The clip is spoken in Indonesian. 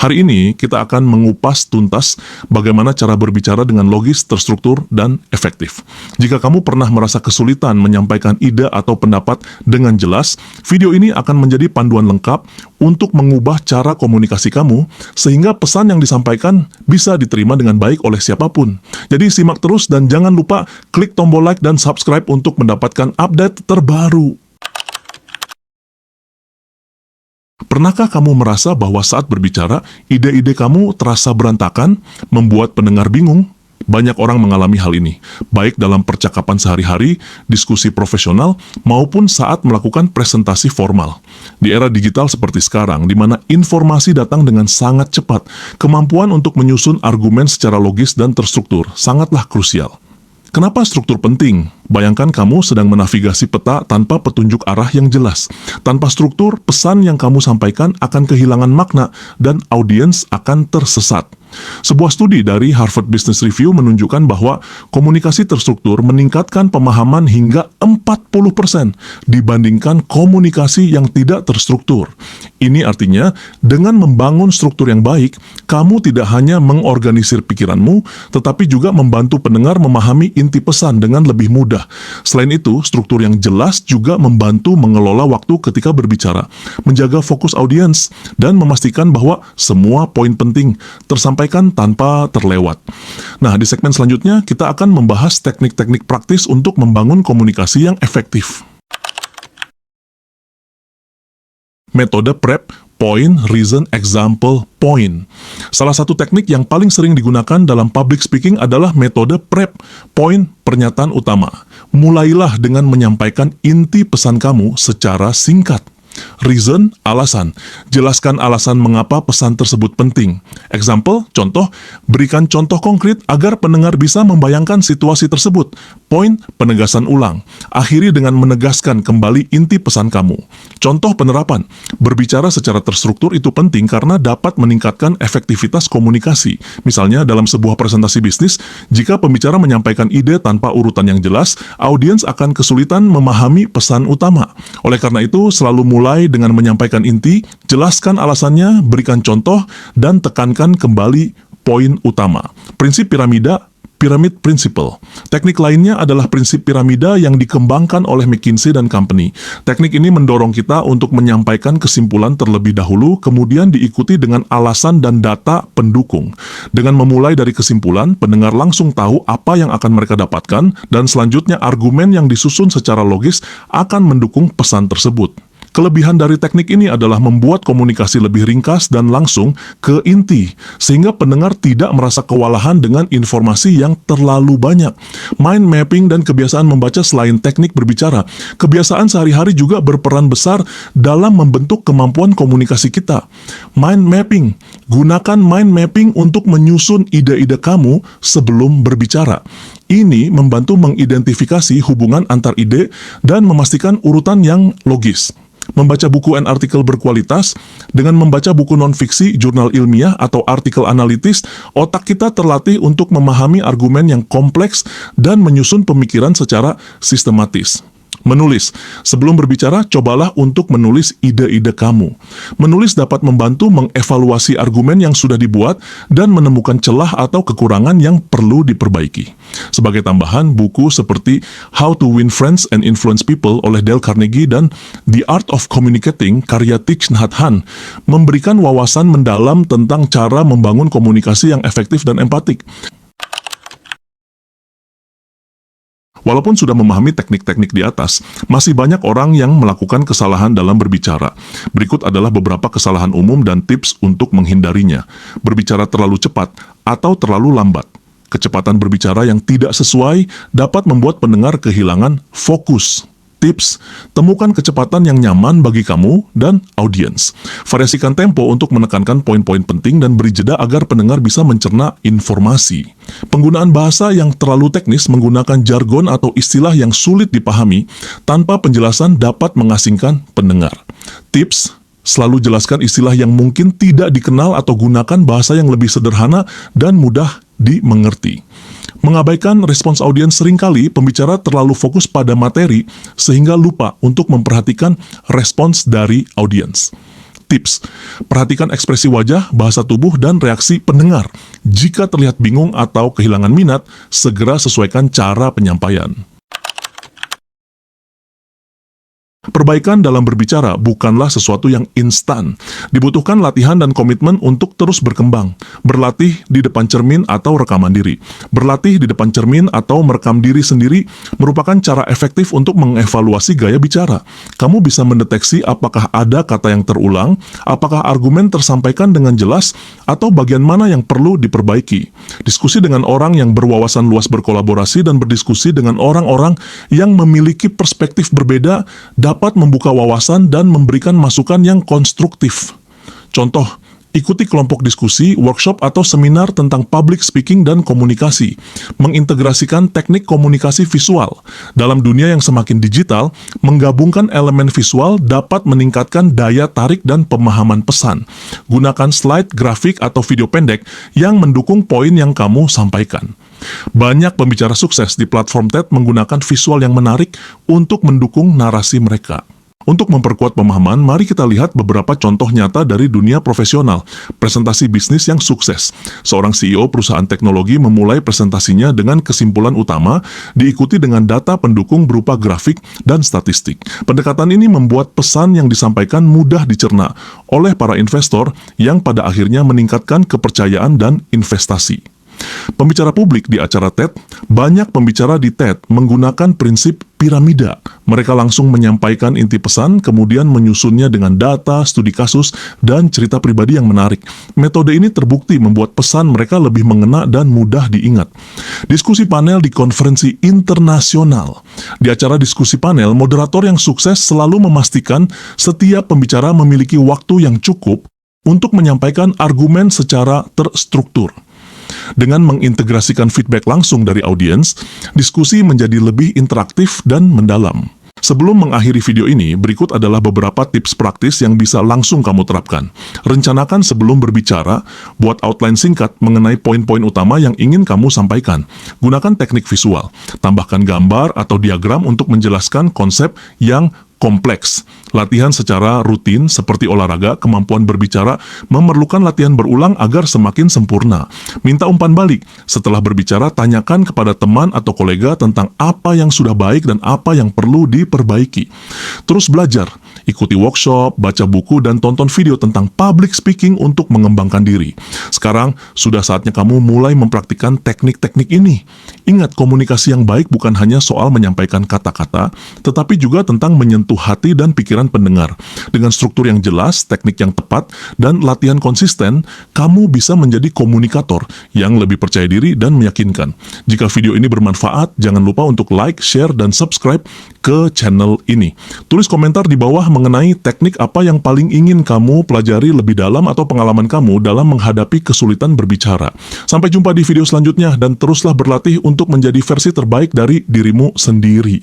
Hari ini kita akan mengupas tuntas bagaimana cara berbicara dengan logis, terstruktur, dan efektif. Jika kamu pernah merasa kesulitan menyampaikan ide atau pendapat dengan jelas, video ini akan menjadi panduan lengkap untuk mengubah cara komunikasi kamu sehingga pesan yang disampaikan bisa diterima dengan baik oleh siapapun. Jadi simak terus dan jangan lupa klik tombol like dan subscribe untuk mendapatkan update terbaru. Pernahkah kamu merasa bahwa saat berbicara, ide-ide kamu terasa berantakan, membuat pendengar bingung? Banyak orang mengalami hal ini, baik dalam percakapan sehari-hari, diskusi profesional, maupun saat melakukan presentasi formal. Di era digital seperti sekarang, di mana informasi datang dengan sangat cepat, kemampuan untuk menyusun argumen secara logis dan terstruktur sangatlah krusial. Kenapa struktur penting? Bayangkan kamu sedang menavigasi peta tanpa petunjuk arah yang jelas. Tanpa struktur, pesan yang kamu sampaikan akan kehilangan makna dan audiens akan tersesat. Sebuah studi dari Harvard Business Review menunjukkan bahwa komunikasi terstruktur meningkatkan pemahaman hingga 40% dibandingkan komunikasi yang tidak terstruktur. Ini artinya, dengan membangun struktur yang baik, kamu tidak hanya mengorganisir pikiranmu, tetapi juga membantu pendengar memahami inti pesan dengan lebih mudah. Selain itu, struktur yang jelas juga membantu mengelola waktu ketika berbicara, menjaga fokus audiens, dan memastikan bahwa semua poin penting tersampaikan tanpa terlewat. Nah, di segmen selanjutnya kita akan membahas teknik-teknik praktis untuk membangun komunikasi yang efektif. Metode PREP, Point, Reason, Example, Point. Salah satu teknik yang paling sering digunakan dalam public speaking adalah metode PREP, Point, pernyataan utama. Mulailah dengan menyampaikan inti pesan kamu secara singkat. Reason, alasan. Jelaskan alasan mengapa pesan tersebut penting. Example, contoh, berikan contoh konkret agar pendengar bisa membayangkan situasi tersebut. Point, penegasan ulang. Akhiri dengan menegaskan kembali inti pesan kamu. Contoh penerapan, berbicara secara terstruktur itu penting karena dapat meningkatkan efektivitas komunikasi. Misalnya dalam sebuah presentasi bisnis, jika pembicara menyampaikan ide tanpa urutan yang jelas, audiens akan kesulitan memahami pesan utama. Oleh karena itu, selalu mulai dengan menyampaikan inti, jelaskan alasannya, berikan contoh, dan tekankan kembali poin utama. Prinsip piramida, Pyramid Principle. Teknik lainnya adalah prinsip piramida yang dikembangkan oleh McKinsey & Company. Teknik ini mendorong kita untuk menyampaikan kesimpulan terlebih dahulu, kemudian diikuti dengan alasan dan data pendukung. Dengan memulai dari kesimpulan, pendengar langsung tahu apa yang akan mereka dapatkan, dan selanjutnya argumen yang disusun secara logis akan mendukung pesan tersebut. Kelebihan dari teknik ini adalah membuat komunikasi lebih ringkas dan langsung ke inti, sehingga pendengar tidak merasa kewalahan dengan informasi yang terlalu banyak. Mind mapping dan kebiasaan membaca selain teknik berbicara, kebiasaan sehari-hari juga berperan besar dalam membentuk kemampuan komunikasi kita. Mind mapping, gunakan mind mapping untuk menyusun ide-ide kamu sebelum berbicara. Ini membantu mengidentifikasi hubungan antar ide dan memastikan urutan yang logis. Membaca buku dan artikel berkualitas, dengan membaca buku non-fiksi, jurnal ilmiah, atau artikel analitis, otak kita terlatih untuk memahami argumen yang kompleks dan menyusun pemikiran secara sistematis. Menulis. Sebelum berbicara, cobalah untuk menulis ide-ide kamu. Menulis dapat membantu mengevaluasi argumen yang sudah dibuat dan menemukan celah atau kekurangan yang perlu diperbaiki. Sebagai tambahan, buku seperti How to Win Friends and Influence People oleh Dale Carnegie dan The Art of Communicating karya Thich Nhat Hanh memberikan wawasan mendalam tentang cara membangun komunikasi yang efektif dan empatik. Walaupun sudah memahami teknik-teknik di atas, masih banyak orang yang melakukan kesalahan dalam berbicara. Berikut adalah beberapa kesalahan umum dan tips untuk menghindarinya. Berbicara terlalu cepat atau terlalu lambat. Kecepatan berbicara yang tidak sesuai dapat membuat pendengar kehilangan fokus. Tips, temukan kecepatan yang nyaman bagi kamu dan audiens. Variasikan tempo untuk menekankan poin-poin penting dan beri jeda agar pendengar bisa mencerna informasi. Penggunaan bahasa yang terlalu teknis menggunakan jargon atau istilah yang sulit dipahami tanpa penjelasan dapat mengasingkan pendengar. Tips, selalu jelaskan istilah yang mungkin tidak dikenal atau gunakan bahasa yang lebih sederhana dan mudah dimengerti. Mengabaikan respons audiens seringkali pembicara terlalu fokus pada materi sehingga lupa untuk memperhatikan respons dari audiens. Tips: perhatikan ekspresi wajah, bahasa tubuh, dan reaksi pendengar. Jika terlihat bingung atau kehilangan minat, segera sesuaikan cara penyampaian. Perbaikan dalam berbicara bukanlah sesuatu yang instan. Dibutuhkan latihan dan komitmen untuk terus berkembang. Berlatih di depan cermin atau rekaman diri. Berlatih di depan cermin atau merekam diri sendiri merupakan cara efektif untuk mengevaluasi gaya bicara. Kamu bisa mendeteksi apakah ada kata yang terulang, apakah argumen tersampaikan dengan jelas, atau bagian mana yang perlu diperbaiki. Diskusi dengan orang yang berwawasan luas, berkolaborasi, dan berdiskusi dengan orang-orang yang memiliki perspektif berbeda dapat membuka wawasan dan memberikan masukan yang konstruktif. Contoh, ikuti kelompok diskusi, workshop, atau seminar tentang public speaking dan komunikasi. Mengintegrasikan teknik komunikasi visual. Dalam dunia yang semakin digital, menggabungkan elemen visual dapat meningkatkan daya tarik dan pemahaman pesan. Gunakan slide, grafik, atau video pendek yang mendukung poin yang kamu sampaikan. Banyak pembicara sukses di platform TED menggunakan visual yang menarik untuk mendukung narasi mereka. Untuk memperkuat pemahaman, mari kita lihat beberapa contoh nyata dari dunia profesional. Presentasi bisnis yang sukses. Seorang CEO perusahaan teknologi memulai presentasinya dengan kesimpulan utama, diikuti dengan data pendukung berupa grafik dan statistik. Pendekatan ini membuat pesan yang disampaikan mudah dicerna oleh para investor yang pada akhirnya meningkatkan kepercayaan dan investasi. Pembicara publik di acara TED, banyak pembicara di TED menggunakan prinsip piramida. Mereka langsung menyampaikan inti pesan, kemudian menyusunnya dengan data, studi kasus, dan cerita pribadi yang menarik. Metode ini terbukti membuat pesan mereka lebih mengena dan mudah diingat. Diskusi panel di konferensi internasional. Di acara diskusi panel, moderator yang sukses selalu memastikan setiap pembicara memiliki waktu yang cukup untuk menyampaikan argumen secara terstruktur. Dengan mengintegrasikan feedback langsung dari audiens, diskusi menjadi lebih interaktif dan mendalam. Sebelum mengakhiri video ini, berikut adalah beberapa tips praktis yang bisa langsung kamu terapkan. Rencanakan sebelum berbicara, buat outline singkat mengenai poin-poin utama yang ingin kamu sampaikan. Gunakan teknik visual, tambahkan gambar atau diagram untuk menjelaskan konsep yang kompleks. Latihan secara rutin seperti olahraga, kemampuan berbicara memerlukan latihan berulang agar semakin sempurna. Minta umpan balik. Setelah berbicara, tanyakan kepada teman atau kolega tentang apa yang sudah baik dan apa yang perlu diperbaiki. Terus belajar. Ikuti workshop, baca buku, dan tonton video tentang public speaking untuk mengembangkan diri. Sekarang, sudah saatnya kamu mulai mempraktikkan teknik-teknik ini. Ingat, komunikasi yang baik bukan hanya soal menyampaikan kata-kata, tetapi juga tentang menyentuh hati dan pikiran pendengar. Dengan struktur yang jelas, teknik yang tepat, dan latihan konsisten, kamu bisa menjadi komunikator yang lebih percaya diri dan meyakinkan. Jika video ini bermanfaat, jangan lupa untuk like, share, dan subscribe ke channel ini. Tulis komentar di bawah mengenai teknik apa yang paling ingin kamu pelajari lebih dalam atau pengalaman kamu dalam menghadapi kesulitan berbicara. Sampai jumpa di video selanjutnya dan teruslah berlatih untuk menjadi versi terbaik dari dirimu sendiri.